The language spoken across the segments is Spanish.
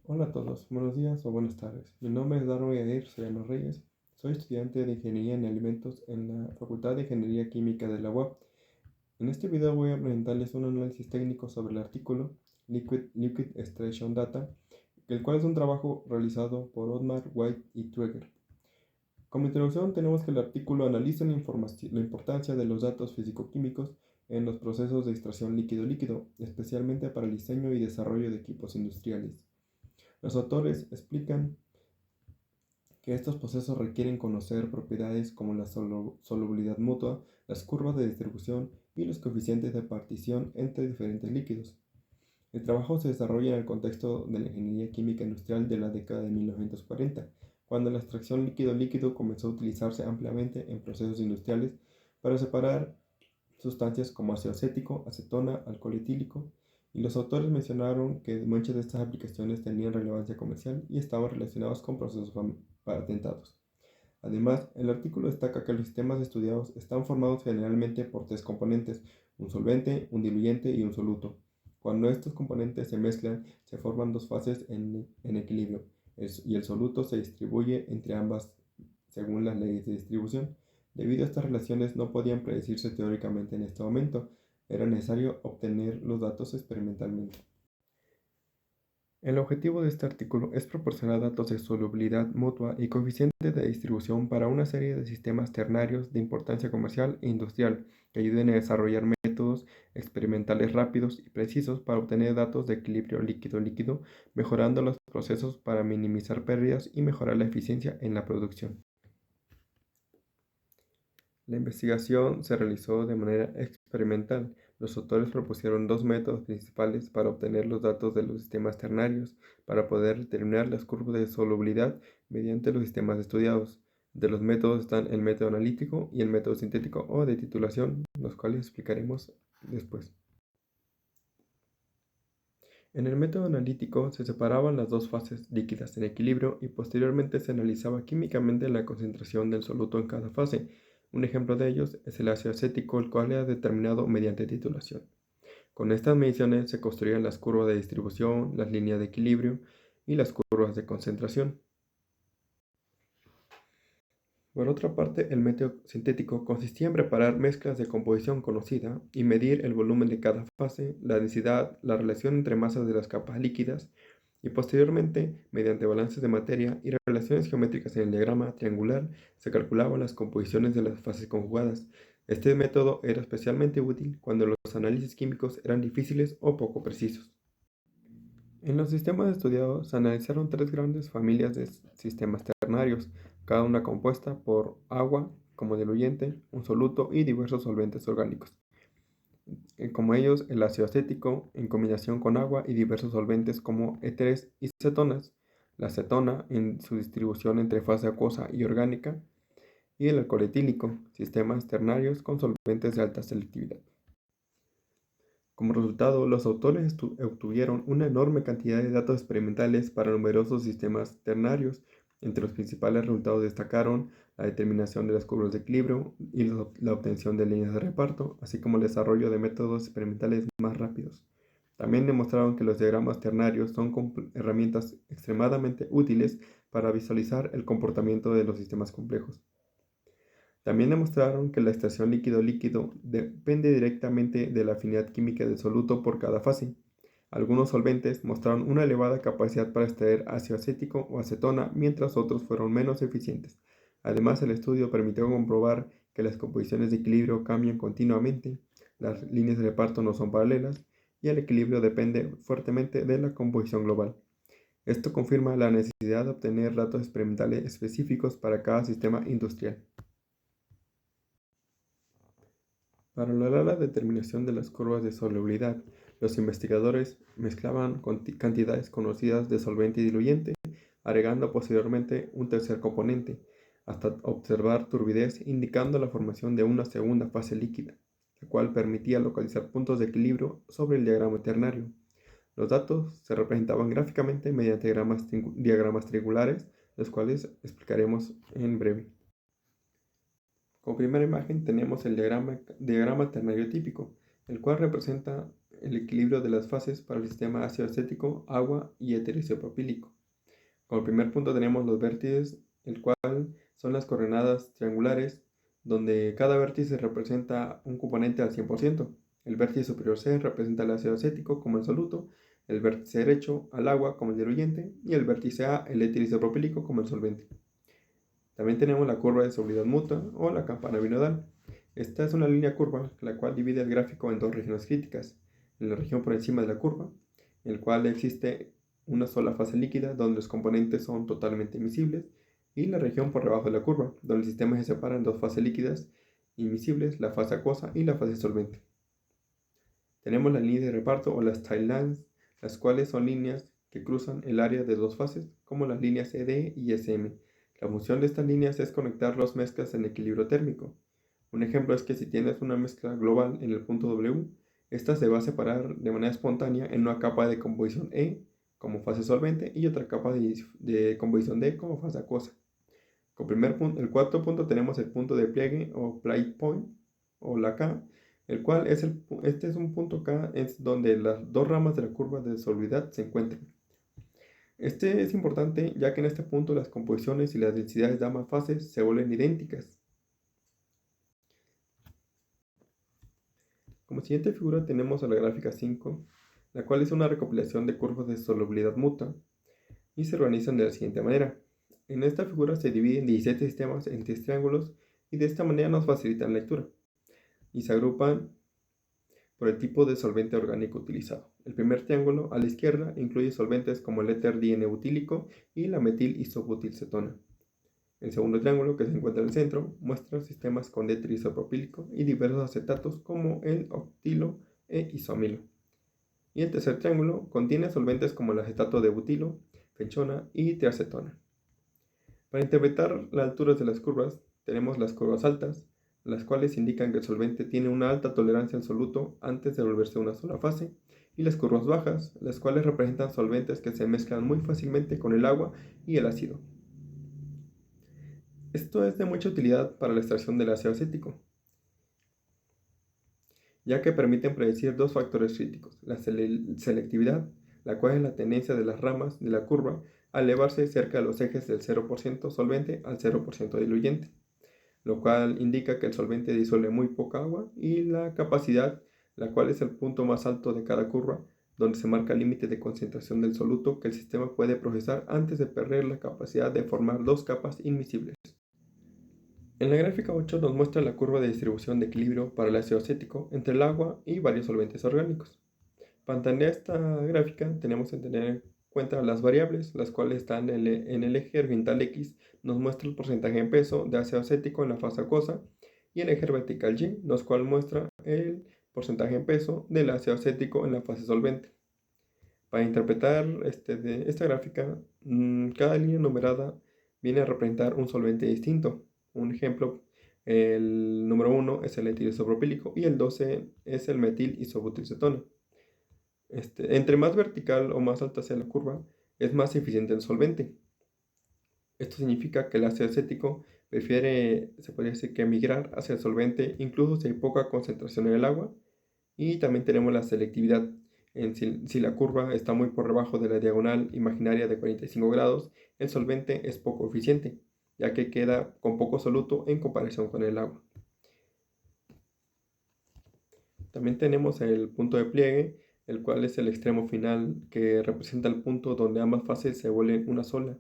Hola a todos, buenos días o buenas tardes. Mi nombre es Darwin Yadir Soriano Reyes. Soy estudiante de Ingeniería en Alimentos en la Facultad de Ingeniería Química de la UAP. En este video voy a presentarles un análisis técnico sobre el artículo Liquid Extraction Data, el cual es un trabajo realizado por Otmar, White y Traeger. Como introducción tenemos que el artículo analiza la importancia de los datos físico-químicos en los procesos de extracción líquido-líquido, especialmente para el diseño y desarrollo de equipos industriales. Los autores explican que estos procesos requieren conocer propiedades como la solubilidad mutua, las curvas de distribución y los coeficientes de partición entre diferentes líquidos. El trabajo se desarrolla en el contexto de la ingeniería química industrial de la década de 1940, cuando la extracción líquido-líquido comenzó a utilizarse ampliamente en procesos industriales para separar sustancias como ácido acético, acetona, alcohol etílico, y los autores mencionaron que muchas de estas aplicaciones tenían relevancia comercial y estaban relacionadas con procesos patentados. Además, el artículo destaca que los sistemas estudiados están formados generalmente por tres componentes: un solvente, un diluyente y un soluto. Cuando estos componentes se mezclan, se forman dos fases en equilibrio, y el soluto se distribuye entre ambas según las leyes de distribución. Debido a estas relaciones no podían predecirse teóricamente en este momento, era necesario obtener los datos experimentalmente. El objetivo de este artículo es proporcionar datos de solubilidad mutua y coeficientes de distribución para una serie de sistemas ternarios de importancia comercial e industrial que ayuden a desarrollar métodos experimentales rápidos y precisos para obtener datos de equilibrio líquido-líquido, mejorando los procesos para minimizar pérdidas y mejorar la eficiencia en la producción. La investigación se realizó de manera experimental. Los autores propusieron dos métodos principales para obtener los datos de los sistemas ternarios, para poder determinar las curvas de solubilidad mediante los sistemas estudiados. De los métodos están el método analítico y el método sintético o de titulación, los cuales explicaremos después. En el método analítico se separaban las dos fases líquidas en equilibrio y posteriormente se analizaba químicamente la concentración del soluto en cada fase. Un ejemplo de ellos es el ácido acético, el cual era determinado mediante titulación. Con estas mediciones se construían las curvas de distribución, las líneas de equilibrio y las curvas de concentración. Por otra parte, el método sintético consistía en preparar mezclas de composición conocida y medir el volumen de cada fase, la densidad, la relación entre masas de las capas líquidas, y posteriormente, mediante balances de materia y relaciones geométricas en el diagrama triangular, se calculaban las composiciones de las fases conjugadas. Este método era especialmente útil cuando los análisis químicos eran difíciles o poco precisos. En los sistemas estudiados se analizaron tres grandes familias de sistemas ternarios, cada una compuesta por agua como diluyente, un soluto y diversos solventes orgánicos, como ellos el ácido acético en combinación con agua y diversos solventes como éteres y cetonas, la acetona en su distribución entre fase acuosa y orgánica, y el alcohol etílico, sistemas ternarios con solventes de alta selectividad. Como resultado, los autores obtuvieron una enorme cantidad de datos experimentales para numerosos sistemas ternarios. Entre los principales resultados destacaron la determinación de las curvas de equilibrio y la obtención de líneas de reparto, así como el desarrollo de métodos experimentales más rápidos. También demostraron que los diagramas ternarios son herramientas extremadamente útiles para visualizar el comportamiento de los sistemas complejos. También demostraron que la extracción líquido-líquido depende directamente de la afinidad química del soluto por cada fase. Algunos solventes mostraron una elevada capacidad para extraer ácido acético o acetona, mientras otros fueron menos eficientes. Además, el estudio permitió comprobar que las composiciones de equilibrio cambian continuamente, las líneas de reparto no son paralelas y el equilibrio depende fuertemente de la composición global. Esto confirma la necesidad de obtener datos experimentales específicos para cada sistema industrial. Para lograr la determinación de las curvas de solubilidad, los investigadores mezclaban cantidades conocidas de solvente y diluyente, agregando posteriormente un tercer componente, hasta observar turbidez, indicando la formación de una segunda fase líquida, la cual permitía localizar puntos de equilibrio sobre el diagrama ternario. Los datos se representaban gráficamente mediante diagramas triangulares, los cuales explicaremos en breve. Como primera imagen tenemos el diagrama ternario típico, el cual representa el equilibrio de las fases para el sistema ácido acético, agua y éter isopropílico. Como primer punto tenemos los vértices, el cual son las coordenadas triangulares, donde cada vértice representa un componente al 100%. El vértice superior C representa el ácido acético como el soluto, el vértice derecho al agua como el diluyente y el vértice A el éter isopropílico como el solvente. También tenemos la curva de solubilidad mutua o la campana binodal. Esta es una línea curva, la cual divide el gráfico en dos regiones críticas. En la región por encima de la curva, en la cual existe una sola fase líquida donde los componentes son totalmente miscibles, y la región por debajo de la curva, donde el sistema se separa en dos fases líquidas inmiscibles, la fase acuosa y la fase solvente. Tenemos la línea de reparto o las tight lines, las cuales son líneas que cruzan el área de dos fases, como las líneas ED y SM. La función de estas líneas es conectar las mezclas en equilibrio térmico. Un ejemplo es que si tienes una mezcla global en el punto W, esta se va a separar de manera espontánea en una capa de composición E como fase solvente y otra capa de composición D como fase acuosa. Con el cuarto punto tenemos el punto de pliegue o plate point o la K, el cual este es un punto K, es donde las dos ramas de la curva de solubilidad se encuentran. Este es importante ya que en este punto las composiciones y las densidades de ambas fases se vuelven idénticas. Como siguiente figura tenemos a la gráfica 5, la cual es una recopilación de curvas de solubilidad mutua y se organizan de la siguiente manera. En esta figura se dividen 17 sistemas en 3 triángulos y de esta manera nos facilitan la lectura y se agrupan por el tipo de solvente orgánico utilizado. El primer triángulo a la izquierda incluye solventes como el éter diene-butílico y la metil isobutilcetona. El segundo triángulo, que se encuentra en el centro, muestra sistemas con éter isopropílico y diversos acetatos como el octilo e isoamilo. Y el tercer triángulo contiene solventes como el acetato de butilo, fenchona y triacetona. Para interpretar las alturas de las curvas, tenemos las curvas altas, las cuales indican que el solvente tiene una alta tolerancia al soluto antes de volverse una sola fase, y las curvas bajas, las cuales representan solventes que se mezclan muy fácilmente con el agua y el ácido. Esto es de mucha utilidad para la extracción del ácido acético, ya que permiten predecir dos factores críticos: la selectividad, la cual es la tendencia de las ramas de la curva a elevarse cerca de los ejes del 0% solvente al 0% diluyente, lo cual indica que el solvente disuelve muy poca agua, y la capacidad, la cual es el punto más alto de cada curva, donde se marca el límite de concentración del soluto que el sistema puede procesar antes de perder la capacidad de formar dos capas inmiscibles. En la gráfica 8 nos muestra la curva de distribución de equilibrio para el ácido acético entre el agua y varios solventes orgánicos. Para entender esta gráfica tenemos que tener en cuenta las variables, las cuales están en el eje horizontal X, nos muestra el porcentaje en peso de ácido acético en la fase acuosa, y el eje vertical Y, nos cual muestra el porcentaje en peso del ácido acético en la fase solvente. Para interpretar esta gráfica, cada línea numerada viene a representar un solvente distinto. Un ejemplo, el número 1 es el éter isopropílico y el 12 es el metil isobutilcetona. Entre más vertical o más alta sea la curva, es más eficiente el solvente. Esto significa que el ácido acético prefiere, se podría decir, que migrar hacia el solvente incluso si hay poca concentración en el agua. Y también tenemos la selectividad. Si la curva está muy por debajo de la diagonal imaginaria de 45 grados, el solvente es poco eficiente, ya que queda con poco soluto en comparación con el agua. También tenemos el punto de pliegue, el cual es el extremo final que representa el punto donde ambas fases se vuelven una sola.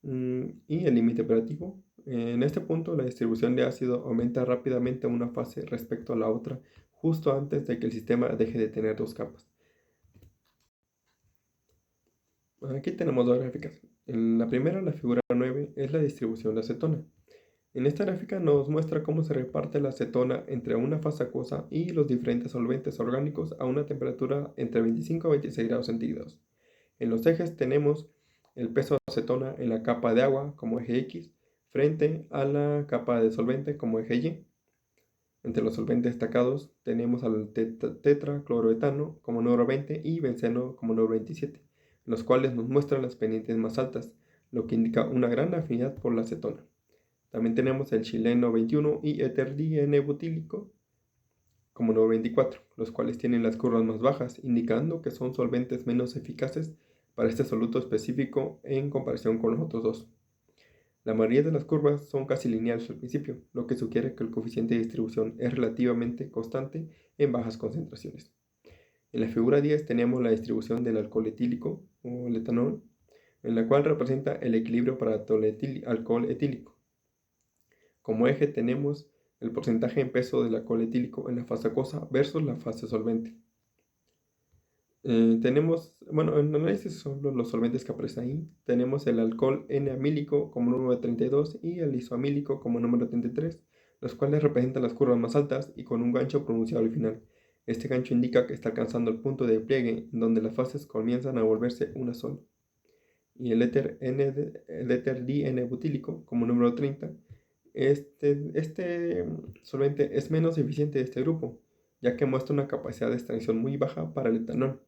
Y el límite operativo. En este punto la distribución de ácido aumenta rápidamente a una fase respecto a la otra, justo antes de que el sistema deje de tener dos capas. Aquí tenemos dos gráficas. En la primera, la figura 9, es la distribución de acetona. En esta gráfica nos muestra cómo se reparte la acetona entre una fase acuosa y los diferentes solventes orgánicos a una temperatura entre 25 a 26 grados centígrados. En los ejes tenemos el peso de acetona en la capa de agua como eje X frente a la capa de solvente como eje Y. Entre los solventes destacados tenemos al tetracloroetano como número 20 y benceno como número 27, los cuales nos muestran las pendientes más altas, lo que indica una gran afinidad por la acetona. También tenemos el xileno 21 y éter diene-butílico, como número 24, los cuales tienen las curvas más bajas, indicando que son solventes menos eficaces para este soluto específico en comparación con los otros dos. La mayoría de las curvas son casi lineales al principio, lo que sugiere que el coeficiente de distribución es relativamente constante en bajas concentraciones. En la figura 10 tenemos la distribución del alcohol etílico o el etanol, en la cual representa el equilibrio para alcohol etílico. Como eje tenemos el porcentaje en peso del alcohol etílico en la fase acuosa versus la fase solvente. Tenemos, bueno, en análisis sobre los solventes que aparecen ahí, tenemos el alcohol N-amílico como número 32 y el isoamílico como número 33, los cuales representan las curvas más altas y con un gancho pronunciado al final. Este gancho indica que está alcanzando el punto de pliegue en donde las fases comienzan a volverse una sola. Y el éter N-butílico como número 30, este solvente es menos eficiente de este grupo, ya que muestra una capacidad de extracción muy baja para el etanol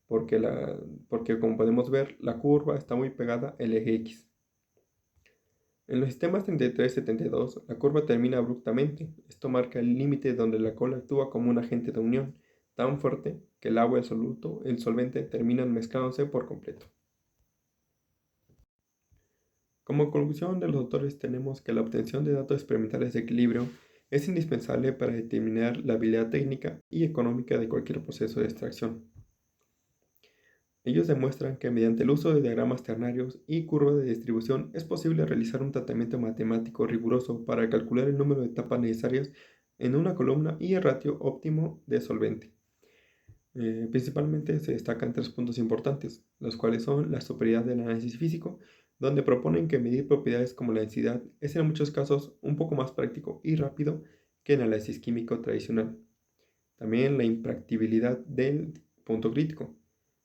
porque como podemos ver, la curva está muy pegada al eje X. En los sistemas 33 y 72, la curva termina abruptamente. Esto marca el límite donde la cola actúa como un agente de unión tan fuerte que el agua y el solvente terminan mezclándose por completo. Como conclusión de los autores tenemos que la obtención de datos experimentales de equilibrio es indispensable para determinar la habilidad técnica y económica de cualquier proceso de extracción. Ellos demuestran que mediante el uso de diagramas ternarios y curvas de distribución es posible realizar un tratamiento matemático riguroso para calcular el número de etapas necesarias en una columna y el ratio óptimo de solvente. Principalmente se destacan tres puntos importantes, los cuales son la superioridad del análisis físico, donde proponen que medir propiedades como la densidad es en muchos casos un poco más práctico y rápido que el análisis químico tradicional. También la impracticabilidad del punto crítico,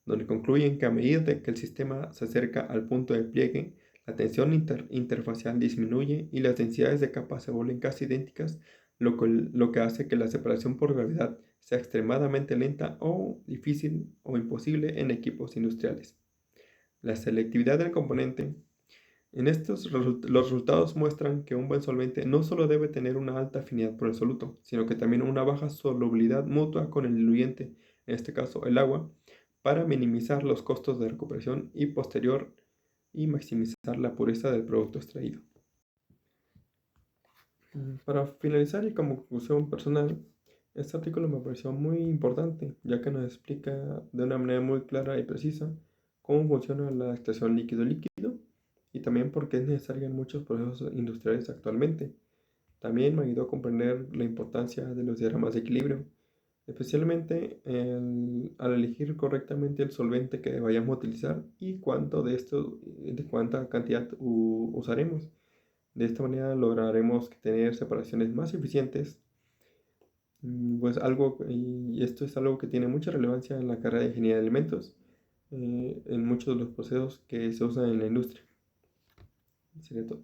donde concluyen que a medida que el sistema se acerca al punto de pliegue, la tensión interfacial disminuye y las densidades de capas se vuelven casi idénticas, lo que hace que la separación por gravedad sea extremadamente lenta o difícil o imposible en equipos industriales. La selectividad del componente. En estos los resultados muestran que un buen solvente no solo debe tener una alta afinidad por el soluto, sino que también una baja solubilidad mutua con el diluyente, en este caso el agua, para minimizar los costos de recuperación y posterior y maximizar la pureza del producto extraído. Para finalizar y como conclusión personal, este artículo me pareció muy importante, ya que nos explica de una manera muy clara y precisa cómo funciona la extracción líquido-líquido y también por qué es necesaria en muchos procesos industriales actualmente. También me ayudó a comprender la importancia de los diagramas de equilibrio, especialmente al elegir correctamente el solvente que vayamos a utilizar y de cuánta cantidad usaremos. De esta manera lograremos tener separaciones más eficientes, y esto es algo que tiene mucha relevancia en la carrera de ingeniería de alimentos, en muchos de los procesos que se usan en la industria. Sería todo.